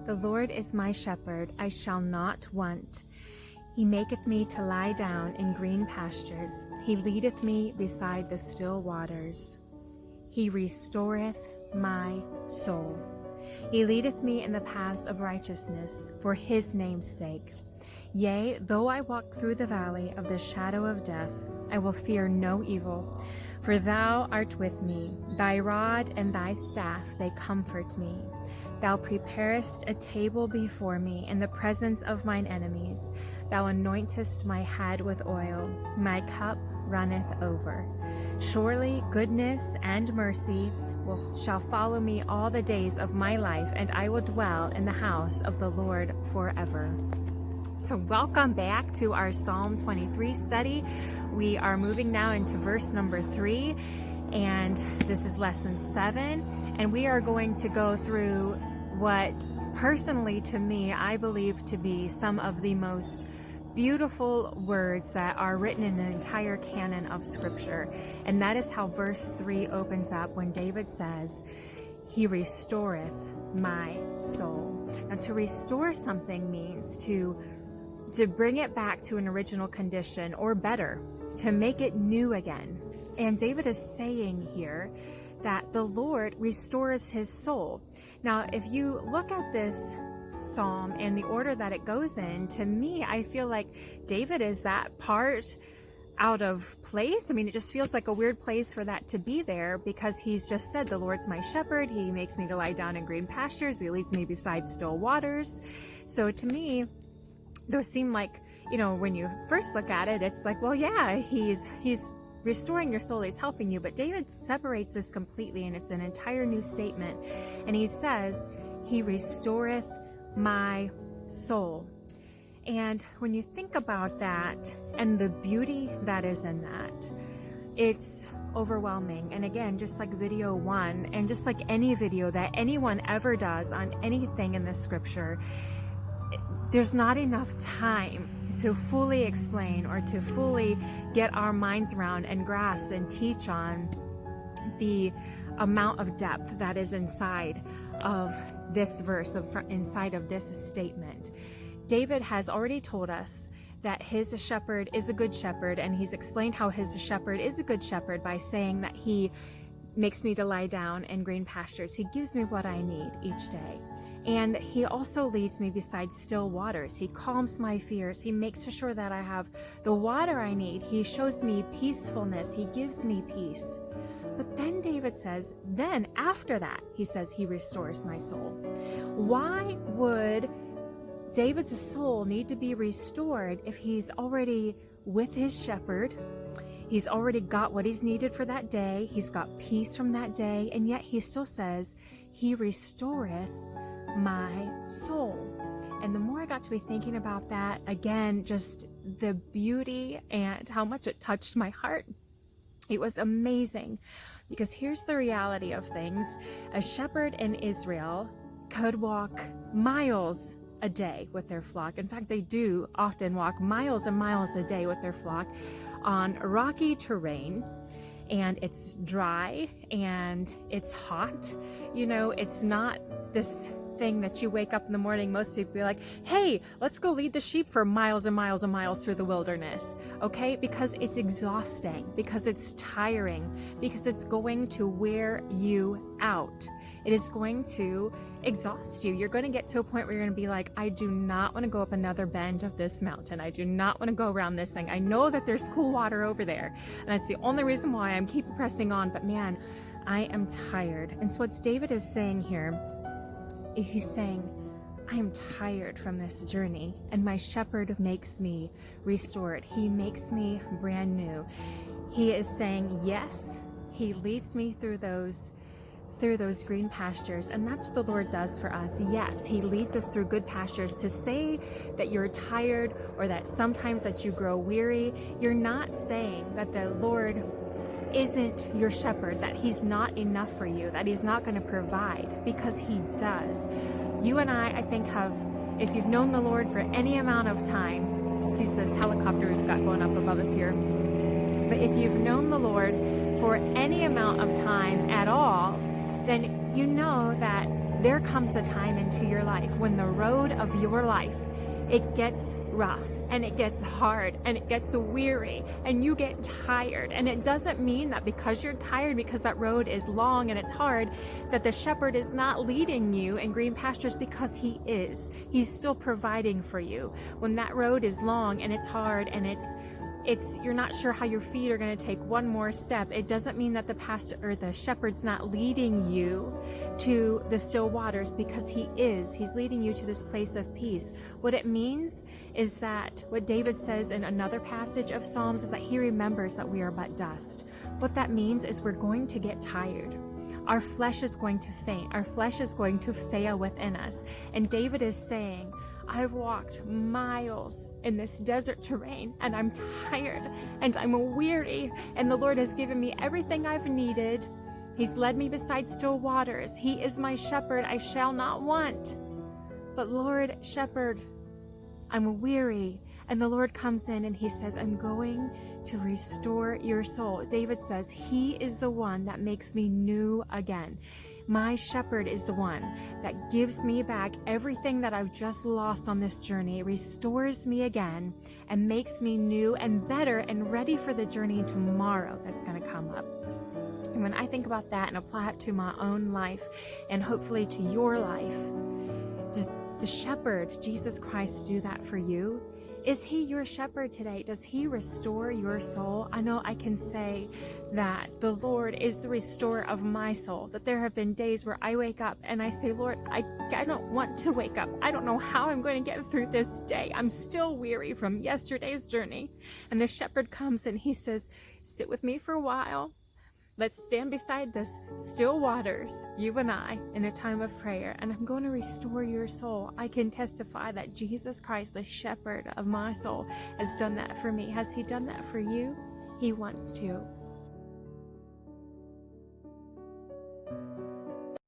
The Lord is my shepherd, I shall not want. He maketh me to lie down in green pastures. He leadeth me beside the still waters. He restoreth my soul. He leadeth me in the paths of righteousness for his name's sake. Yea, though I walk through the valley of the shadow of death, I will fear no evil, for thou art with me. Thy rod and thy staff, they comfort me. Thou preparest a table before me in the presence of mine enemies. Thou anointest my head with oil. My cup runneth over. Surely goodness and mercy shall follow me all the days of my life, and I will dwell in the house of the Lord forever. So welcome back to our Psalm 23 study. We are moving now into verse number 3, and this is lesson 7, and we are going to go through what personally to me I believe to be some of the most beautiful words that are written in the entire canon of Scripture. And that is how verse 3 opens up when David says, He restoreth my soul. Now, to restore something means to bring it back to an original condition, or better, to make it new again. And David is saying here that the Lord restoreth his soul. Now, if you look at this psalm and the order that it goes in, to me, I feel like David is that part out of place. I mean, it just feels like a weird place for that to be there, because he's just said, the Lord's my shepherd. He makes me to lie down in green pastures. He leads me beside still waters. So to me, those seem like, when you first look at it, it's like, well, yeah, he's restoring your soul, he's helping you. But David separates this completely, and it's an entire new statement. And he says, He restoreth my soul. And when you think about that and the beauty that is in that, it's overwhelming. And again, just like video 1, and just like any video that anyone ever does on anything in the Scripture, there's not enough time to fully explain or to fully get our minds around and grasp and teach on the amount of depth that is inside of this verse, inside of this statement. David has already told us that his shepherd is a good shepherd, and he's explained how his shepherd is a good shepherd by saying that he makes me to lie down in green pastures. He gives me what I need each day. And he also leads me beside still waters. He calms my fears. He makes sure that I have the water I need. He shows me peacefulness. He gives me peace. But then David says, then after that, he says, he restores my soul. Why would David's soul need to be restored if he's already with his shepherd? He's already got what he's needed for that day. He's got peace from that day. And yet he still says, He restoreth my soul. And the more I got to be thinking about that, again, just the beauty and how much it touched my heart, it was amazing. Because here's the reality of things. A shepherd in Israel could walk miles a day with their flock. In fact, they do often walk miles and miles a day with their flock on rocky terrain, and it's dry and it's hot. It's not this thing that you wake up in the morning, most people be like, hey, let's go lead the sheep for miles and miles and miles through the wilderness, okay? Because it's exhausting, because it's tiring, because it's going to wear you out. It is going to exhaust you. You're going to get to a point where you're going to be like, I do not want to go up another bend of this mountain. I do not want to go around this thing. I know that there's cool water over there, and that's the only reason why I'm keep pressing on, but man, I am tired. And so what David is saying here, he's saying, I am tired from this journey, and my shepherd makes me restored. He makes me brand new. He is saying, yes, he leads me through those green pastures, and that's what the Lord does for us. Yes, he leads us through good pastures. To say that you're tired or that sometimes that you grow weary, you're not saying that the Lord isn't your shepherd, that he's not enough for you, that he's not going to provide, because he does. You and I think have, if you've known the Lord for any amount of time, excuse this helicopter we've got going up above us here, but if you've known the Lord for any amount of time at all, then you know that there comes a time into your life when the road of your life, it gets rough and it gets hard and it gets weary and you get tired. And it doesn't mean that because you're tired, because that road is long and it's hard, that the shepherd is not leading you in green pastures, because he is. He's still providing for you. When that road is long and it's hard and it's you're not sure how your feet are going to take one more step, it doesn't mean that the pastor or the shepherd's not leading you to the still waters, because he is. He's leading you to this place of peace. What it means is that what David says in another passage of Psalms is that he remembers that we are but dust. What that means is we're going to get tired. Our flesh is going to faint. Our flesh is going to fail within us. And David is saying, I've walked miles in this desert terrain and I'm tired and I'm weary, and the Lord has given me everything I've needed. He's led me beside still waters. He is my shepherd. I shall not want. But Lord, shepherd, I'm weary. And the Lord comes in and he says, I'm going to restore your soul. David says, he is the one that makes me new again. My shepherd is the one that gives me back everything that I've just lost on this journey, restores me again, and makes me new and better and ready for the journey tomorrow that's going to come up. And when I think about that and apply it to my own life and hopefully to your life, does the shepherd, Jesus Christ, do that for you? Is he your shepherd today? Does he restore your soul? I know I can say that the Lord is the restorer of my soul, that there have been days where I wake up and I say, Lord, I don't want to wake up. I don't know how I'm going to get through this day. I'm still weary from yesterday's journey. And the shepherd comes and he says, sit with me for a while. Let's stand beside this still waters, you and I, in a time of prayer, and I'm going to restore your soul. I can testify that Jesus Christ, the shepherd of my soul, has done that for me. Has he done that for you? He wants to.